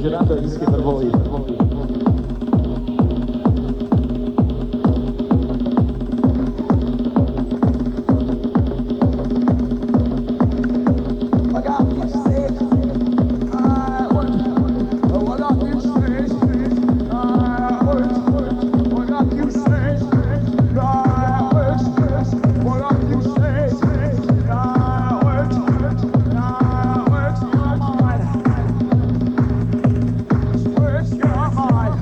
girando a dischi per voi. Where's your mind?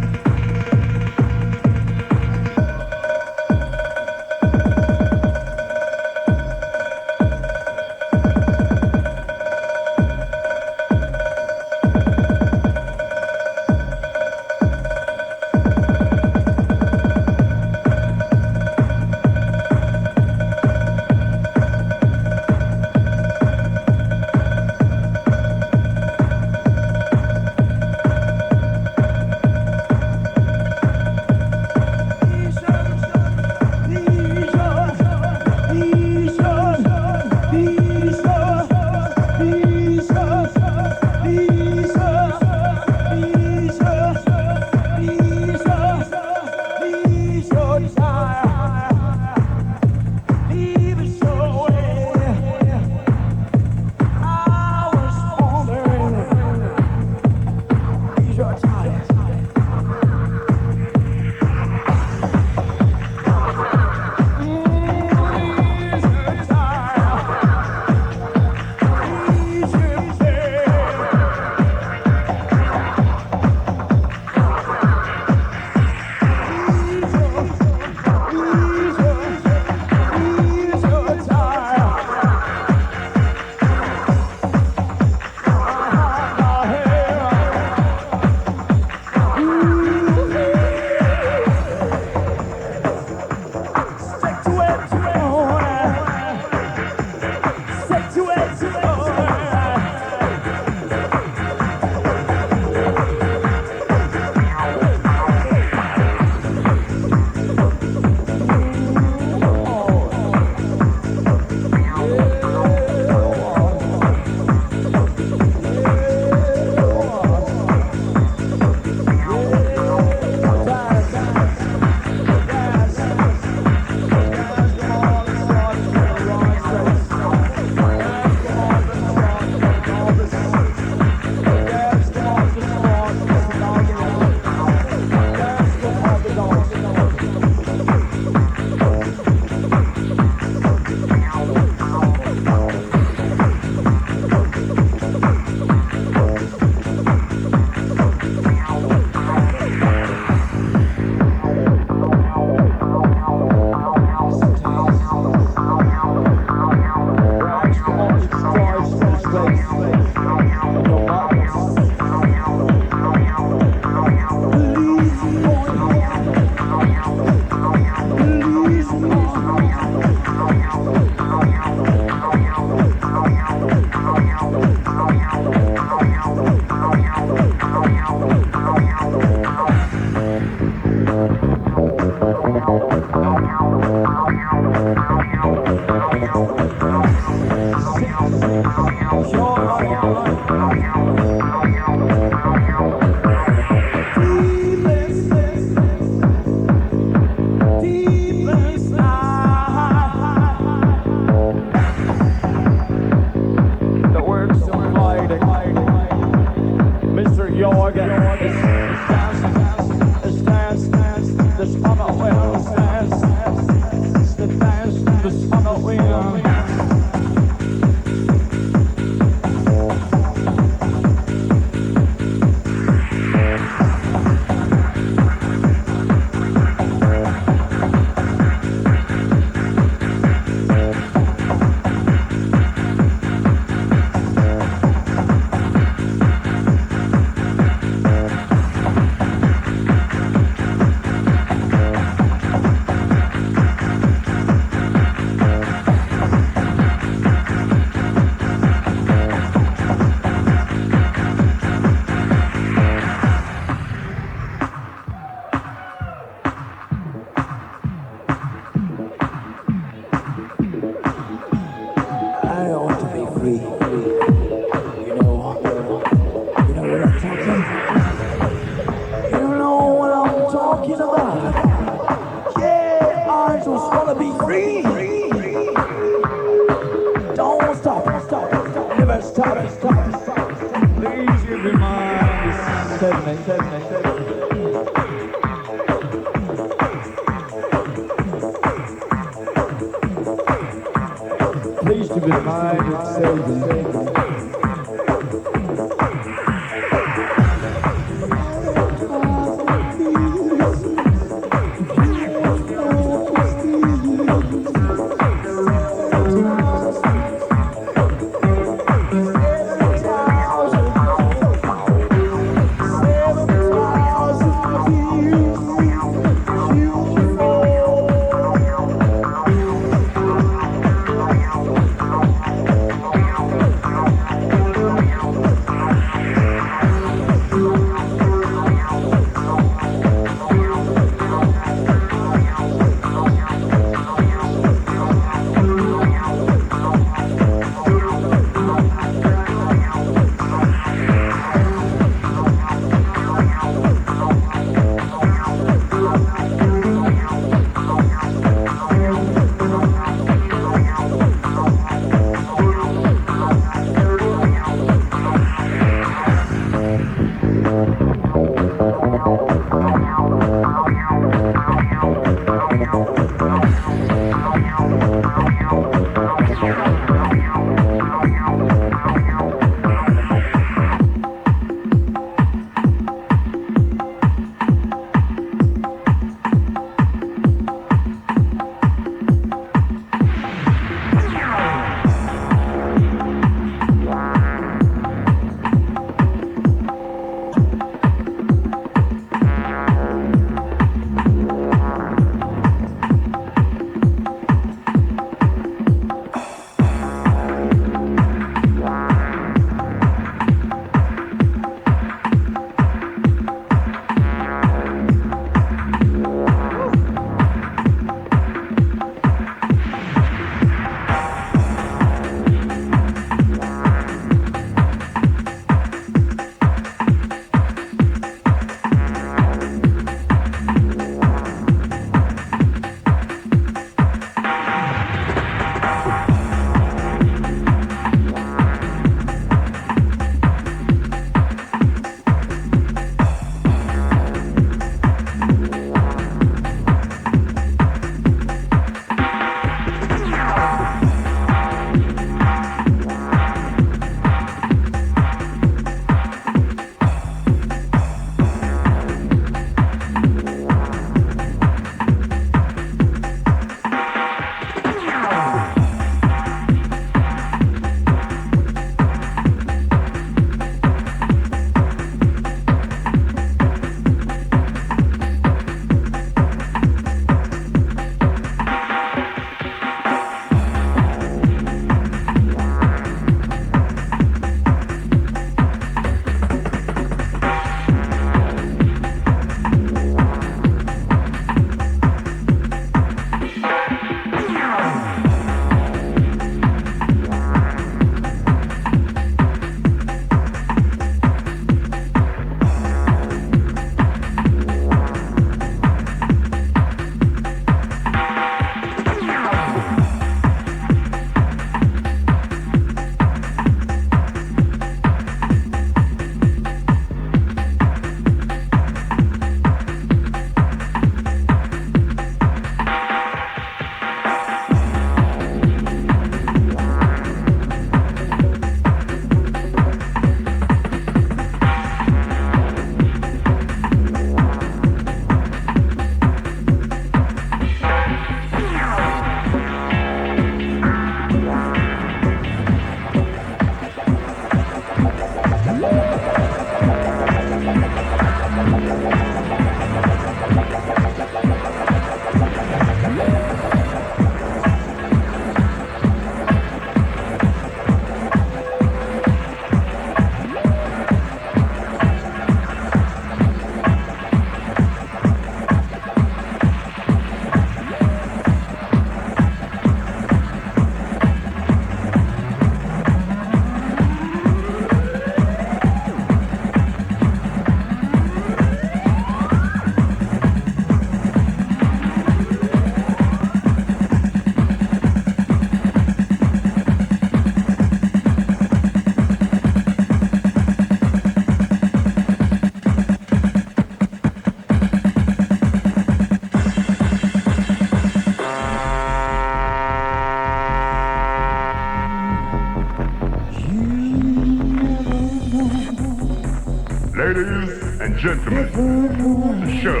Ladies and gentlemen, the show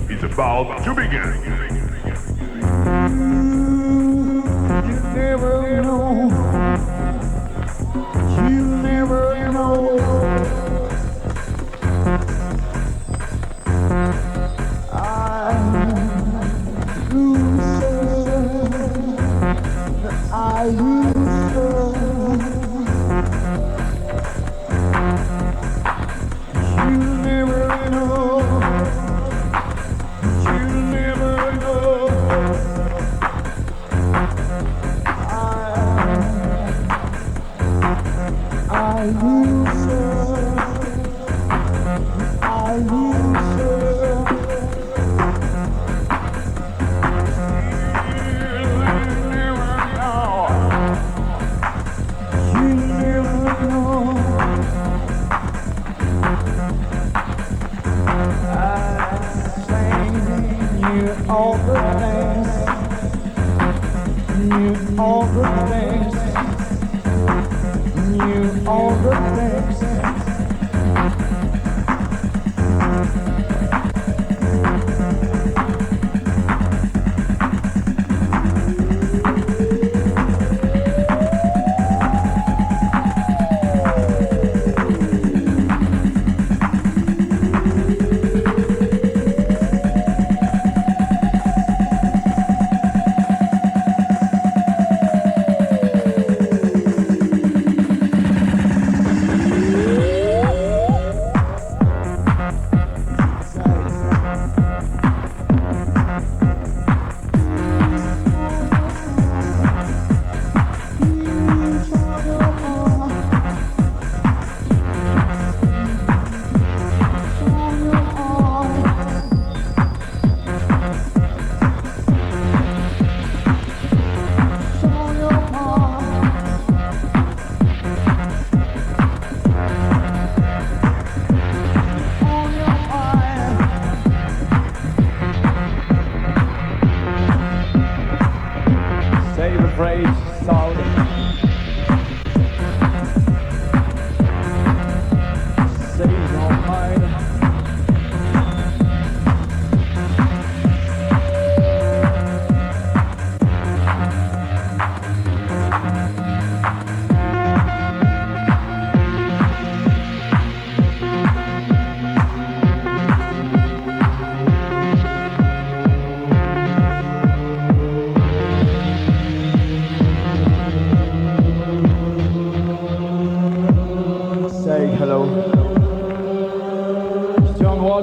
is about to begin. You never know. You never know. I lose her. You never know. You never know. I lose her. I lose her. You never know. I sang you all the things, knew all the things, knew all the things.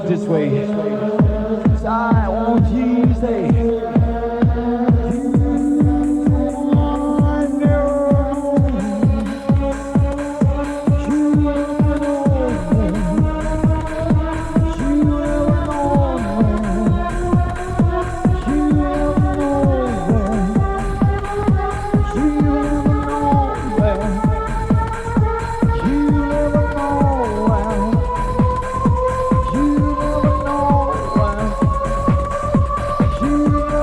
This way. I want you to say. You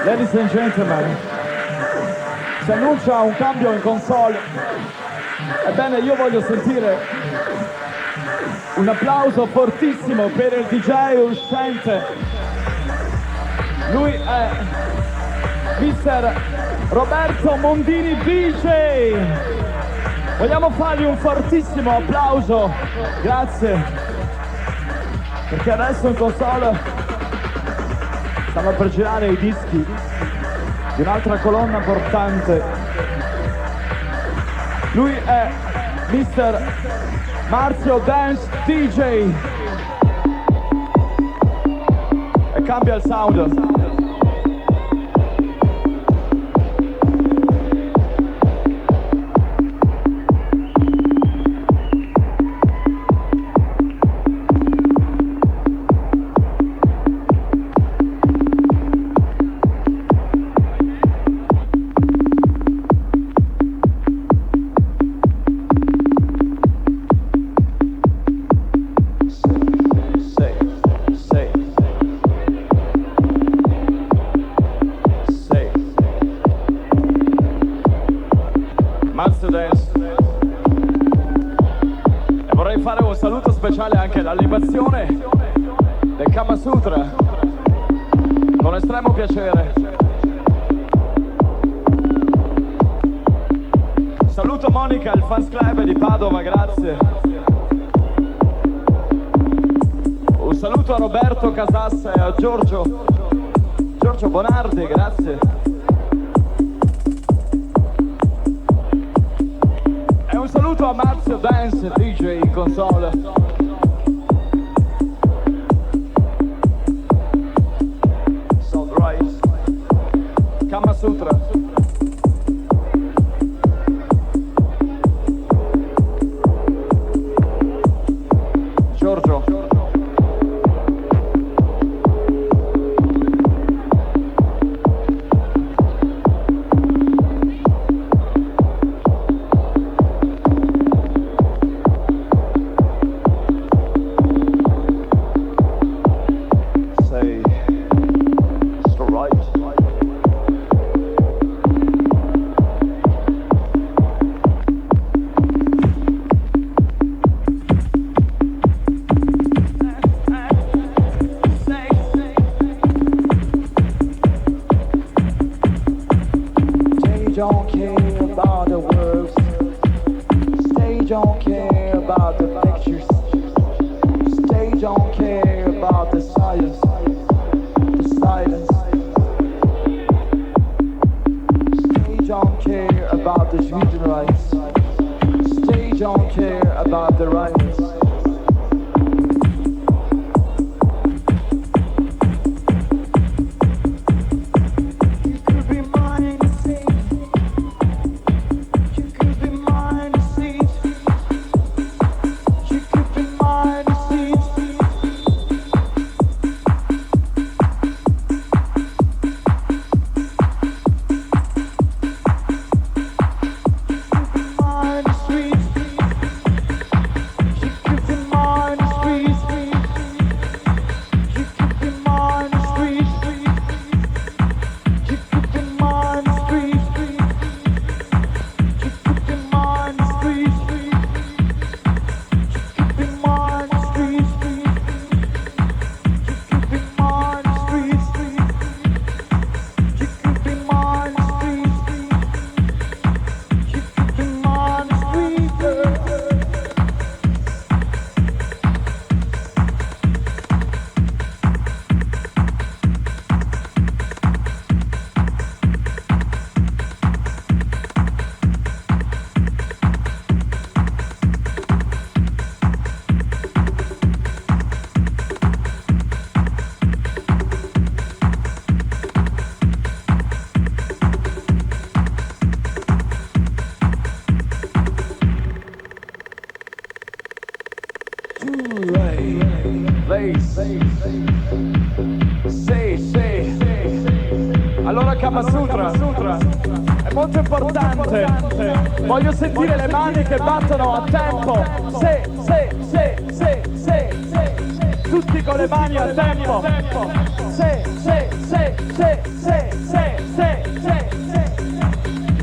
Ladies and gentlemen, si annuncia un cambio in console. Ebbene, io voglio sentire un applauso fortissimo per il DJ uscente. Lui è Mr. Roberto Mondini DJ. Vogliamo fargli un fortissimo applauso? Grazie. Perché adesso in console stanno per girare i dischi di un'altra colonna portante. Lui è Mr. Marzio Dance DJ. E cambia il sound. E vorrei fare un saluto speciale anche all'animazione del Kama Sutra, con estremo piacere. Saluto Monica, il fans club di Padova, grazie. Un saluto a Roberto Casassa e a Giorgio Bonardi, grazie. Un saluto a Marzio Dance DJ in console. Sunrise Kama Sutra. Giorgio. Don't care about the words. Stage don't care about the pictures. Stage don't care about the silence. The silence. Stage don't care about the Sweden rights. Stage don't care about the riots. Kama Sutra. È molto importante. Voglio sentire le mani che battono a tempo. Se. Tutti con le mani a tempo. Se.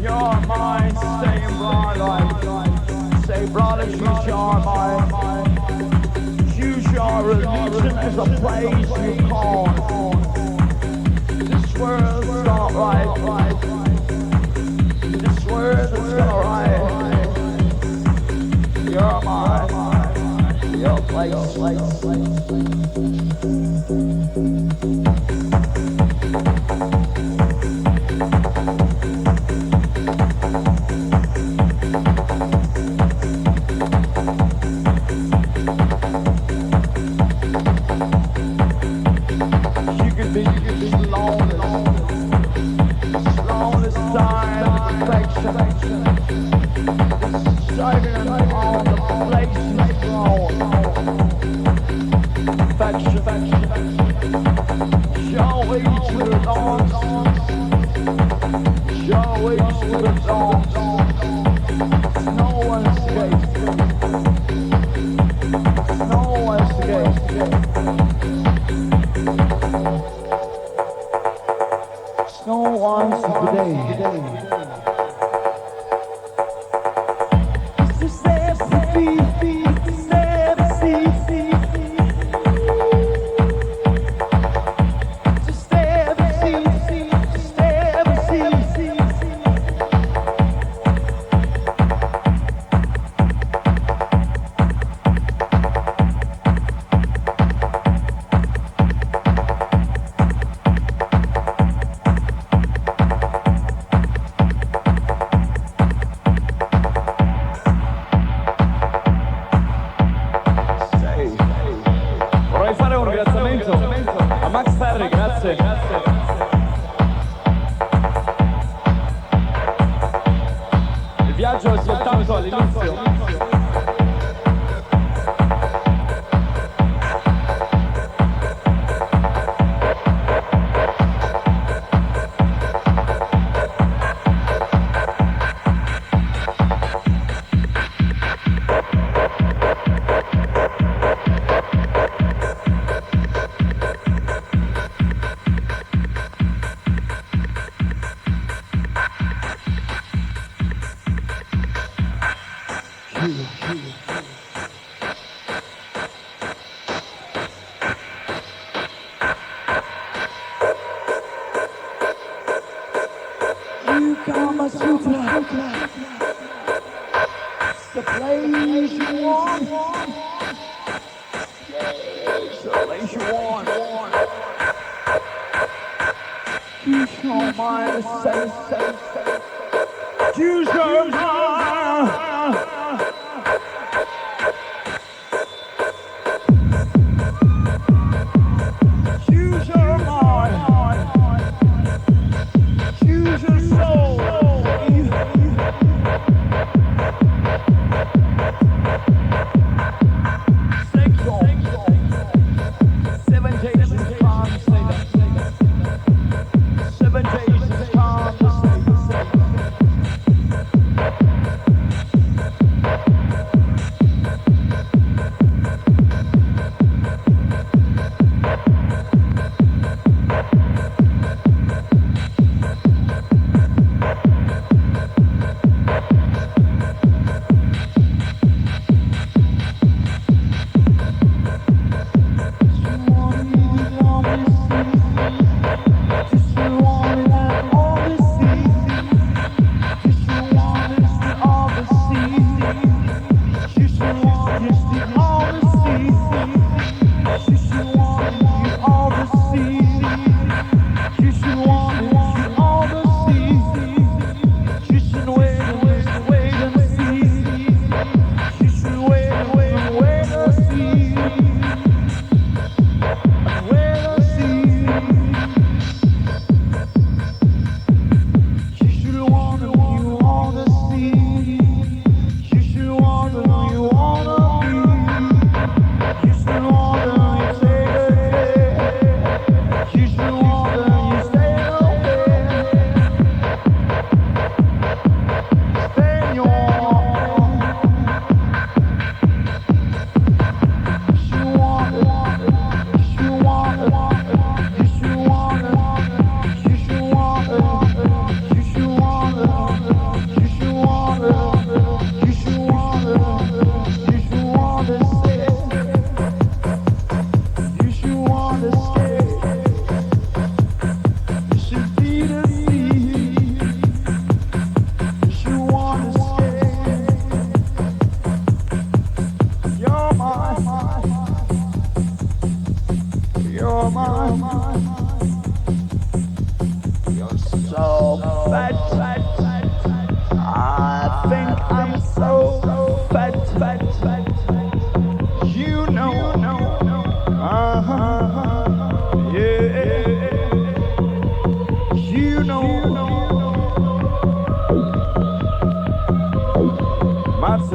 Your mind staying bright. Say, brother, choose your mind. Choose your religion as a place you call. This world's not right. This world is not right. Your mind, your place.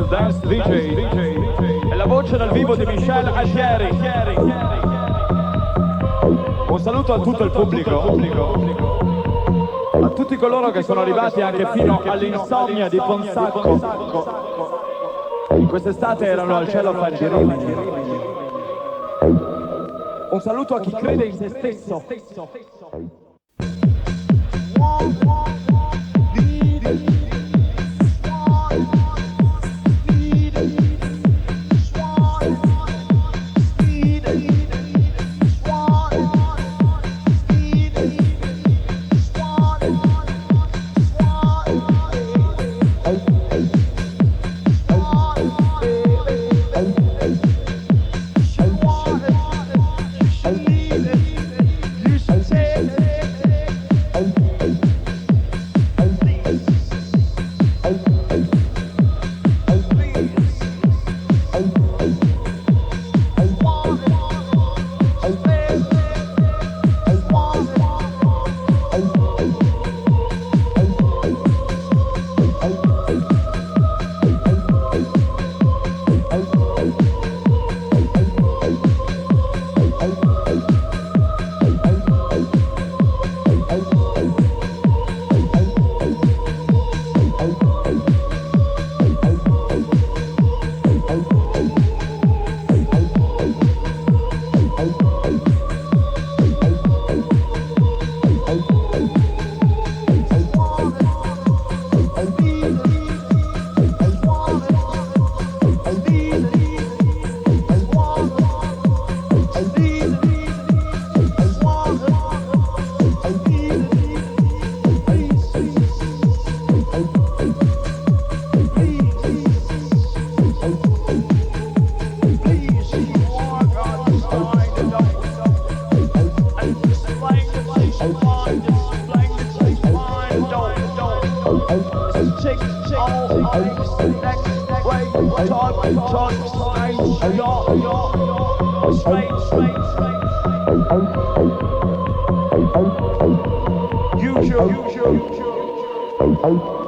Master Dance DJ e la voce dal vivo di Michel Altieri. Un saluto a tutto il pubblico, a tutti coloro che sono arrivati anche fino all'insomnia di Ponsacco. Quest'estate erano al cielo a fare i rimini. Un saluto a chi crede in se stesso.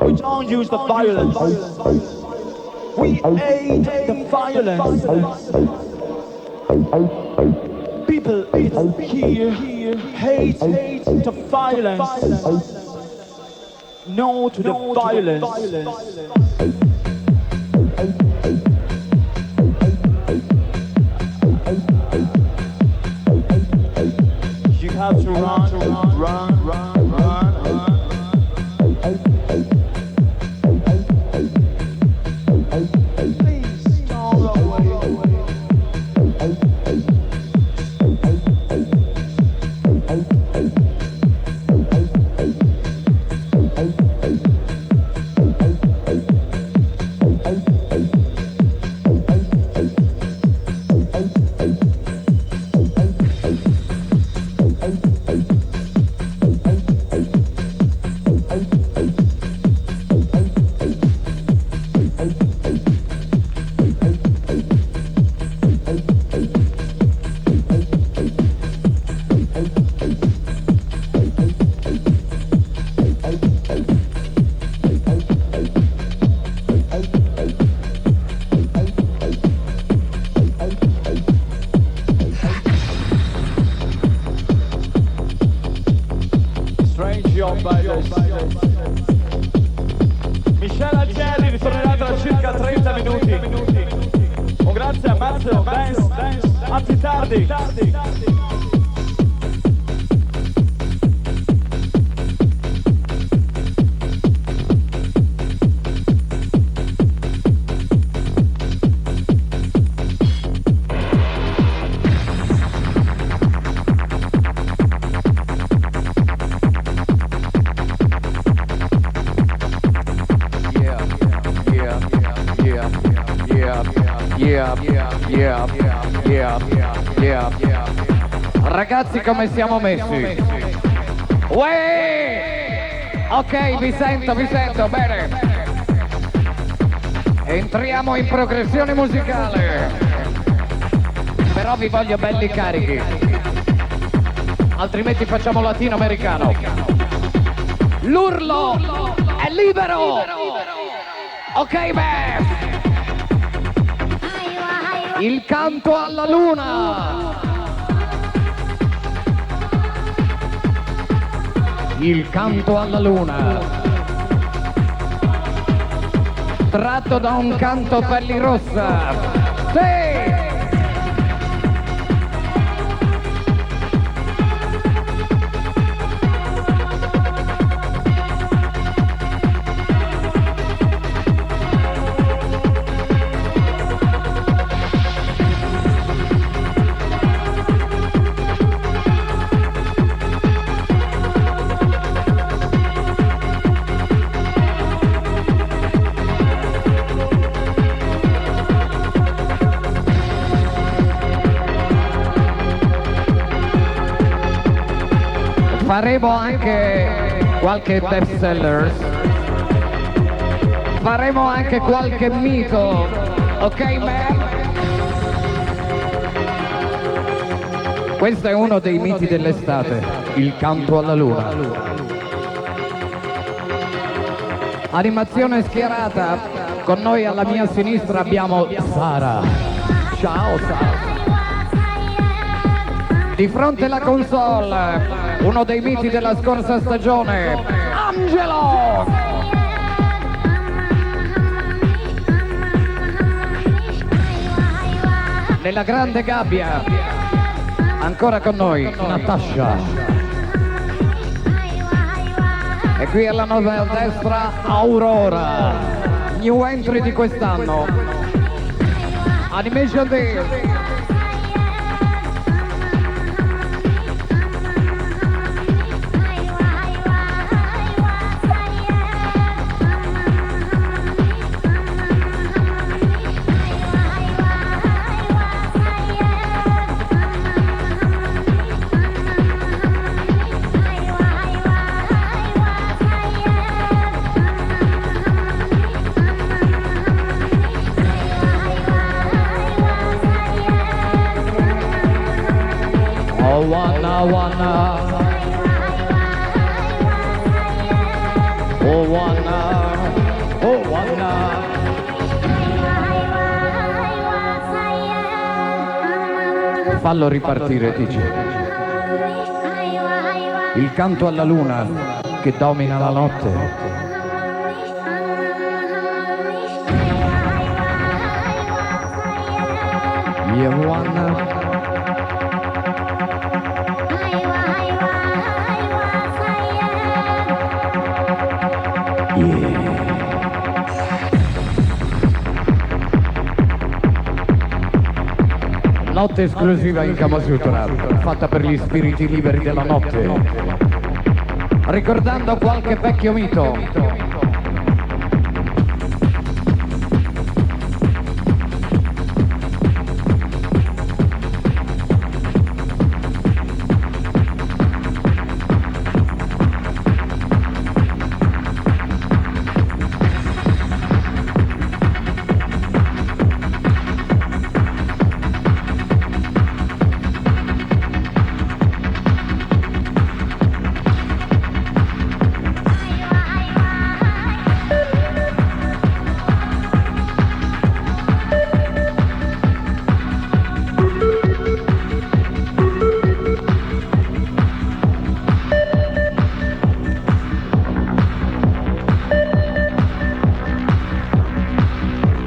We don't use the violence. We hate the violence. People here hate the violence. No to the violence. You have to run. Michel Altieri ritornerà tra circa 30 minuti. Un grazie a Marzio, Altieri. Ragazzi, come siamo messi? Uè! Ok, vi sento, bene. Entriamo in progressione musicale. Però vi voglio belli carichi. Altrimenti facciamo latinoamericano. L'urlo è libero! Ok, beh! Il canto alla luna. Il canto alla luna. Tratto da un canto pellirossa. Sì! Faremo anche qualche best sellers, faremo anche qualche mito, ok man? Questo è uno dei miti dell'estate, il canto alla luna. Animazione schierata, con noi alla mia sinistra abbiamo Sara. Ciao Sara. Di fronte alla console, uno dei miti della scorsa stagione, Angelo! Nella grande gabbia, ancora con noi, Natasha. E qui alla nostra destra, Aurora, new entry di quest'anno. Animation Day. Fallo ripartire, dice. Il canto alla luna che domina la notte. You wanna... Notte esclusiva in Kama Sutra, fatta per gli spiriti liberi della notte, ricordando qualche vecchio mito.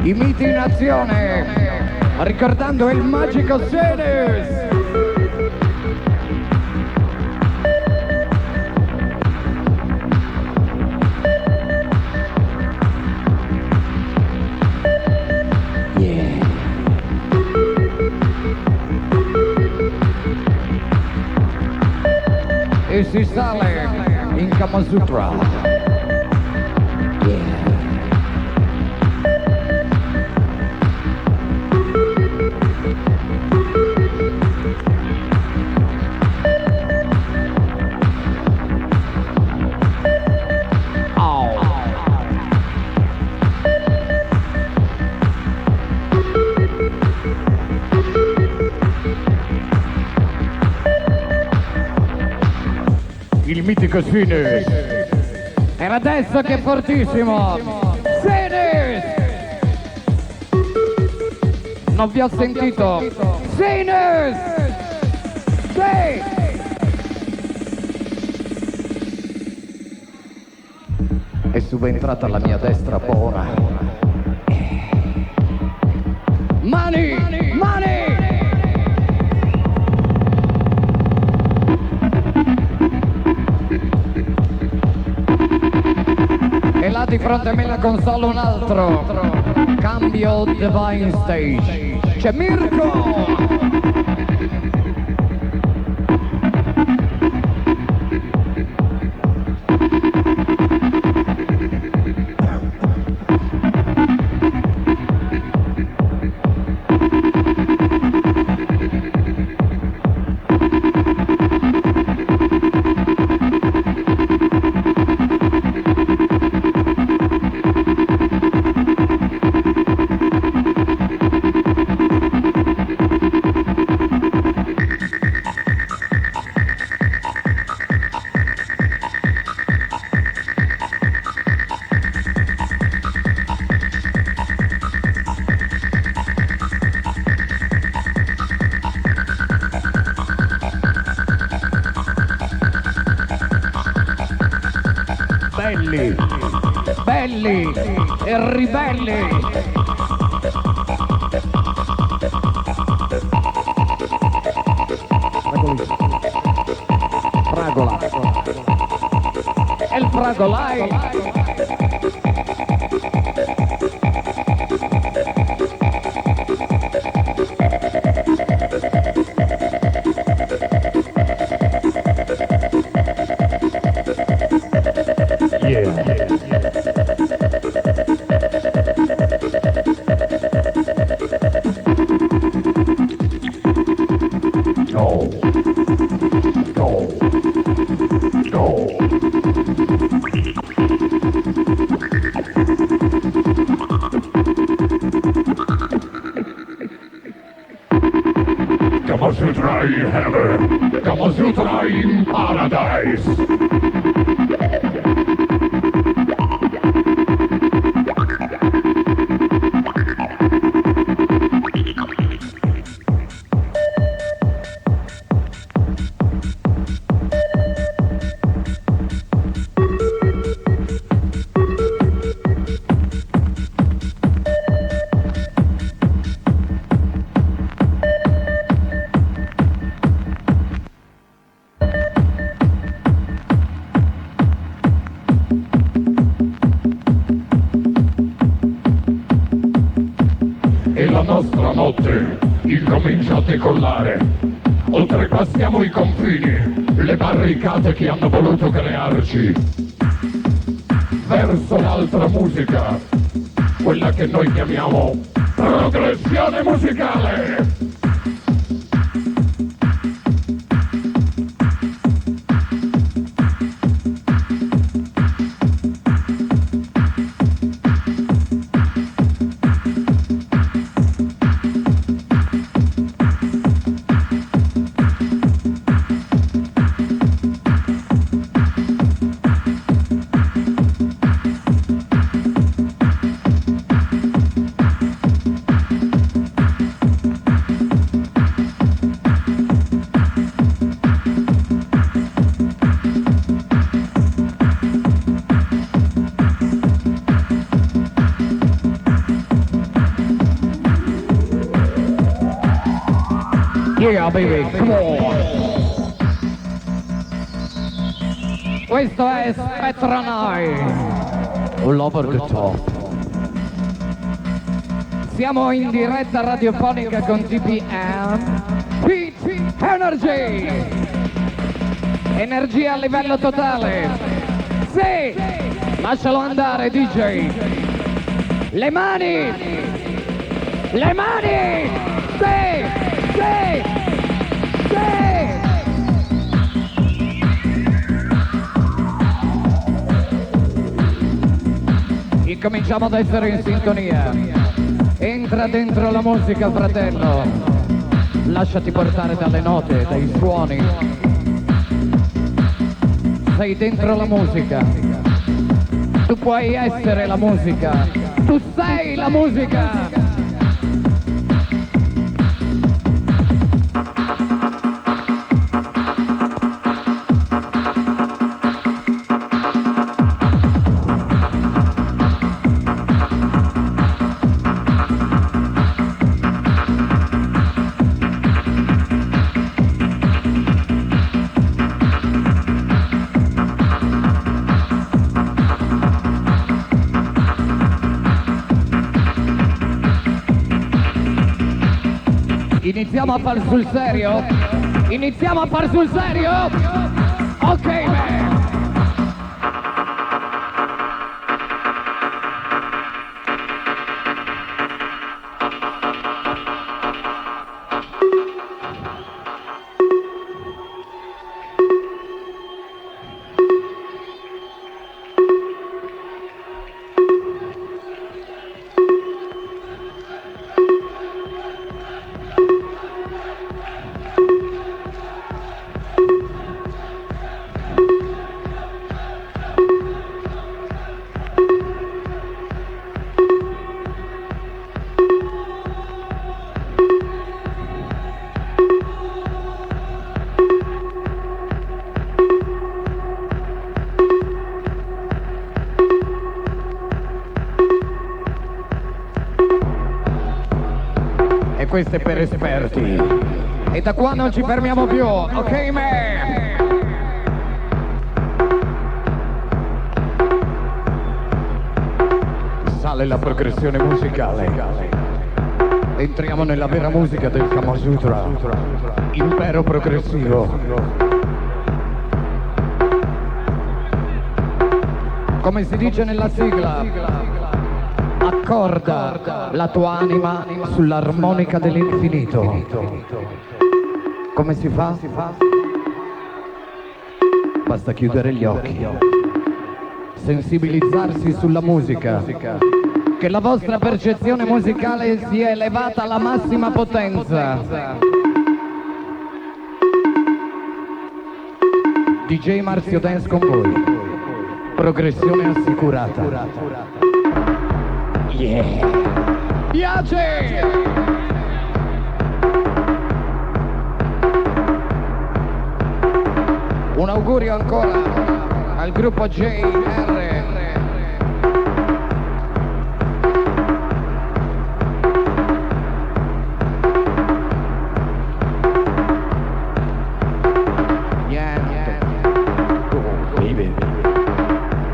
I miti in azione, ricordando il magico Senes. E si sale in Kama Sutra. Il mitico Senes. Era adesso che è fortissimo. Senes! Non vi ho sentito. Sinners! Sì! È subentrata la mia destra buona. Mani! Mani! E là di fronte a me la console un altro cambio Divine Stage. C'è Mirko! Belli e ribelli. Fragola. E il fragolai. Kama Sutra in heaven, Kama Sutra in paradise. Incomincia a decollare, oltrepassiamo i confini, le barricate che hanno voluto crearci, verso un'altra musica, quella che noi chiamiamo progressione musicale. Yeah, baby, come on. Questo è Spectra Night. Over the top. Siamo in diretta radiofonica con TPM. Beat Energy. Energia a livello totale. Sì, lascialo andare, DJ. Le mani. Le mani. Sì. Sì! Sì! Incominciamo ad essere in sintonia. Entra dentro la musica, fratello. Lasciati portare dalle note, dai suoni. Sei dentro la musica. Tu puoi essere la musica. Tu sei la musica. Iniziamo a far sul serio? Iniziamo a far sul serio? Ok, man! Questo è per esperti. E da qua non ci fermiamo più, ok man? Sale la progressione musicale. Entriamo nella vera musica del Kama Sutra. Impero progressivo. Come si dice nella sigla, accorda la tua anima sull'armonica dell'infinito. Come si fa? Basta chiudere gli occhi, sensibilizzarsi sulla musica, che la vostra percezione musicale sia elevata alla massima potenza. DJ Marzio Dance con voi. Progressione assicurata. Yeah! Piace! Un augurio ancora al gruppo JR. Yeah. Come on, baby.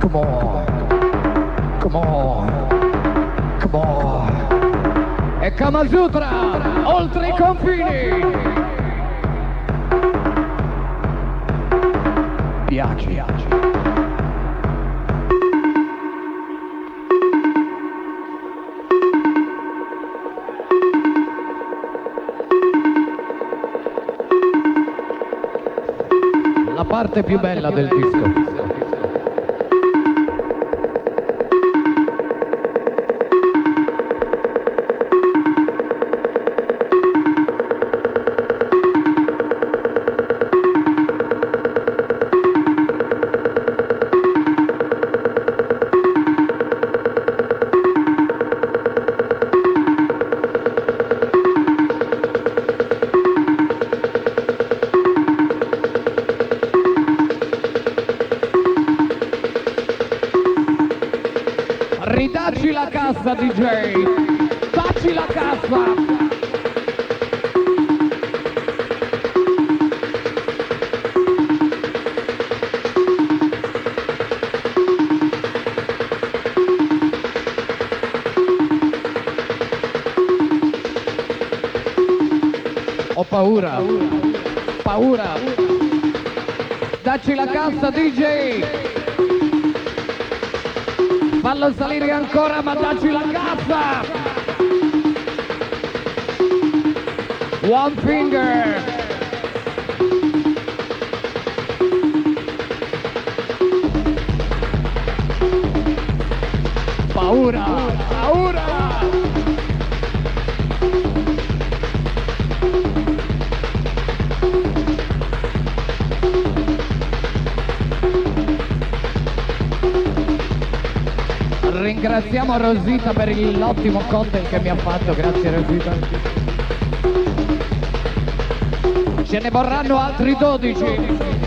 Come on. Come on. Come on. E Kama Sutra, oltre i confini. Piace. La parte più bella del disco. Ridacci la cassa, DJ! Dacci la cassa! Ho paura! Paura! Dacci la cassa, DJ! Fallo salire ancora, ma dacci la cassa! One finger! Paura! Paura! Ringraziamo Rosita per l'ottimo cocktail che mi ha fatto, grazie Rosita. Ce ne vorranno altri 12.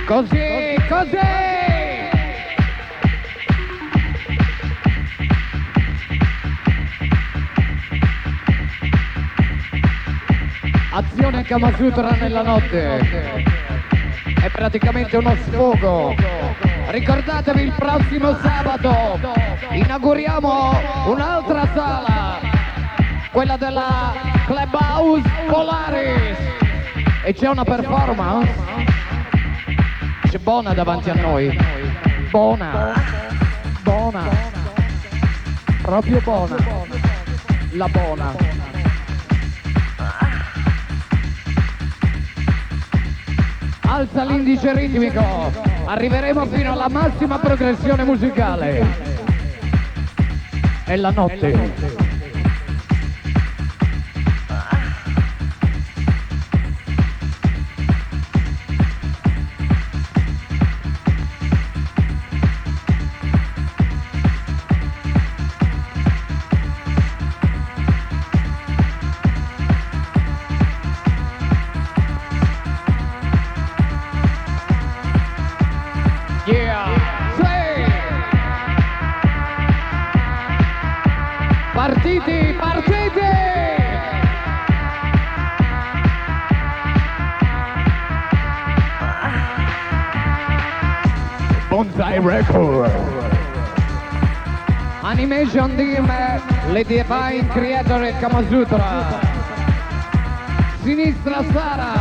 Così, così! Azione Kama Sutra nella notte. È praticamente uno sfogo. Ricordatevi il prossimo sabato inauguriamo un'altra sala, quella della Clubhouse Polaris, e c'è una performance. C'è Bona davanti a noi. Bona, Bona, proprio Bona, la Bona. Alza l'indice ritmico, arriveremo fino alla massima progressione musicale. È la notte. Partiti, partiti! Bonsai Record. Animation Team, le Divine Creator e Kama Sutra. Sinistra Sara,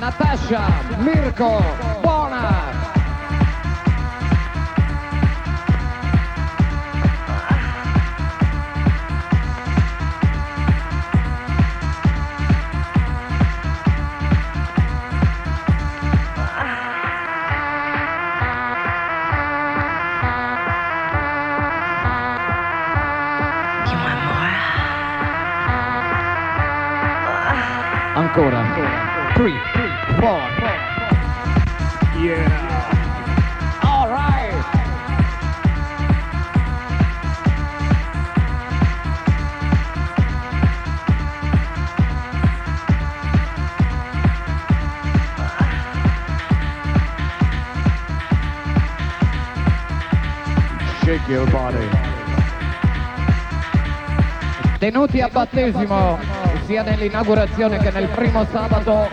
Natasha, Mirko, Bona. Ancora. 3, 4. Yeah. All right. Shake your body. Tenuti a battesimo sia nell'inaugurazione che nel primo sabato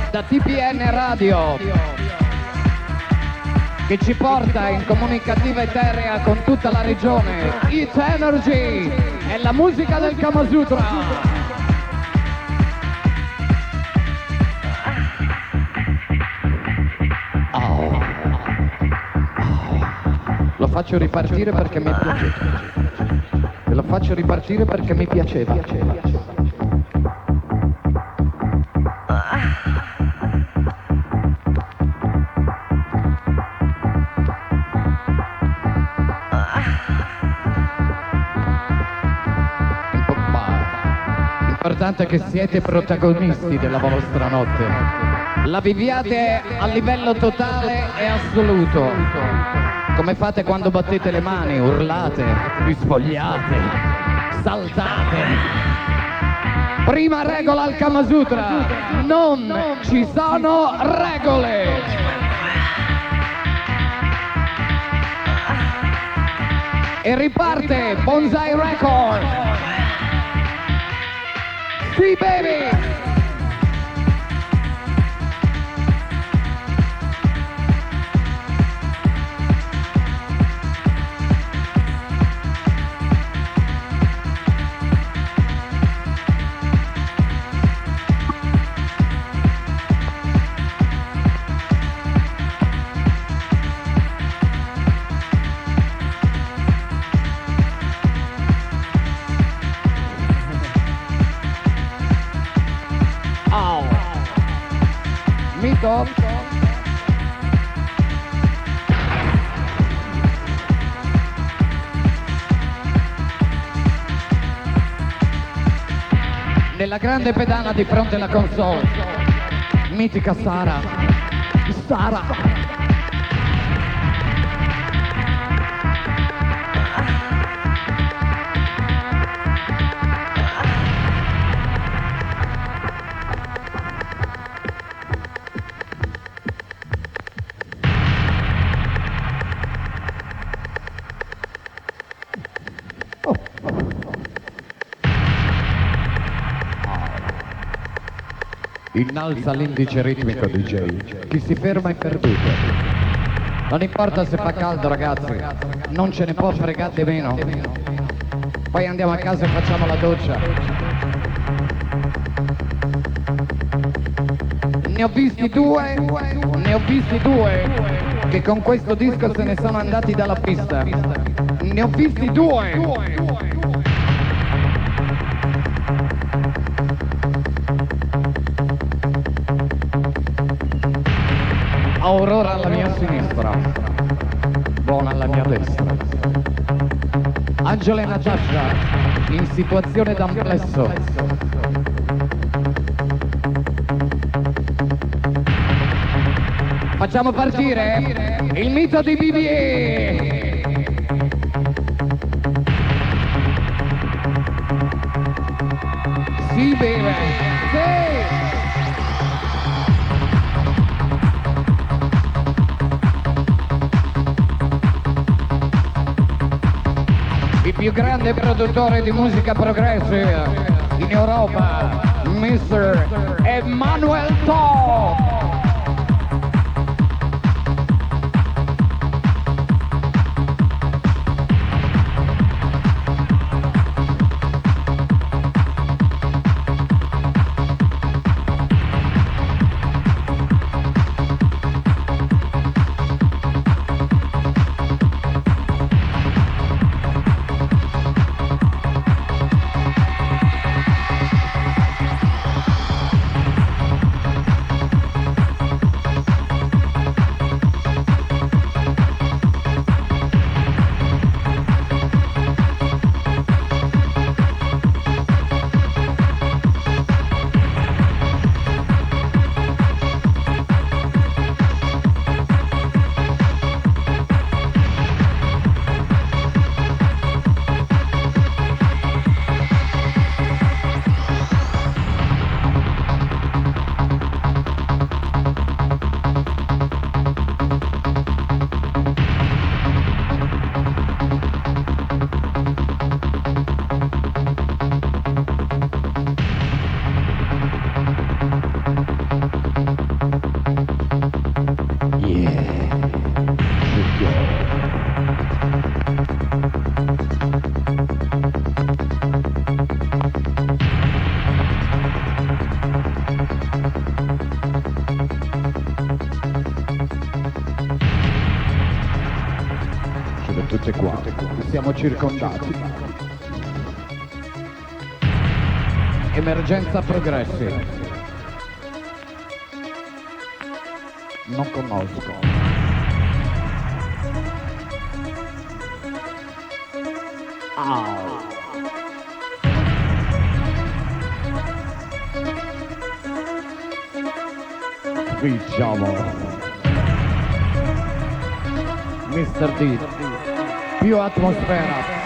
da TPN Radio, che ci porta in comunicativa eterea con tutta la regione. It Energy è la musica del Kama Sutra. Oh. Lo faccio ripartire perché mi piace. Lo faccio ripartire perché mi piaceva. L'importante è che siete protagonisti della vostra notte. La viviate a livello totale e assoluto. Come fate quando battete le mani, urlate, vi spogliate, saltate. Prima regola al Kama Sutra: non ci sono regole. E riparte Bonsai Record. Sì, baby! Mito. Nella grande pedana di fronte alla console, mitica Sara. Innalza l'indice ritmico DJ. Chi si ferma è perduto. Non importa se fa caldo, ragazzi, non ce ne può fregare di meno. Poi andiamo a casa e facciamo la doccia. Ne ho visti due che con questo disco se ne sono andati dalla pista. Ne ho visti due. Aurora alla mia sinistra, Buona alla mia destra. Angela e Natasha in situazione d'amplesso. Facciamo partire il mito di BB. Si beve, sì. Il più grande produttore di musica progressive in Europa, Mr. Emanuel Top. Tutte qua, siamo circondati. Emergenza progressi. Non conosco. Au. Diciamo Mr. D. Più atmosfera.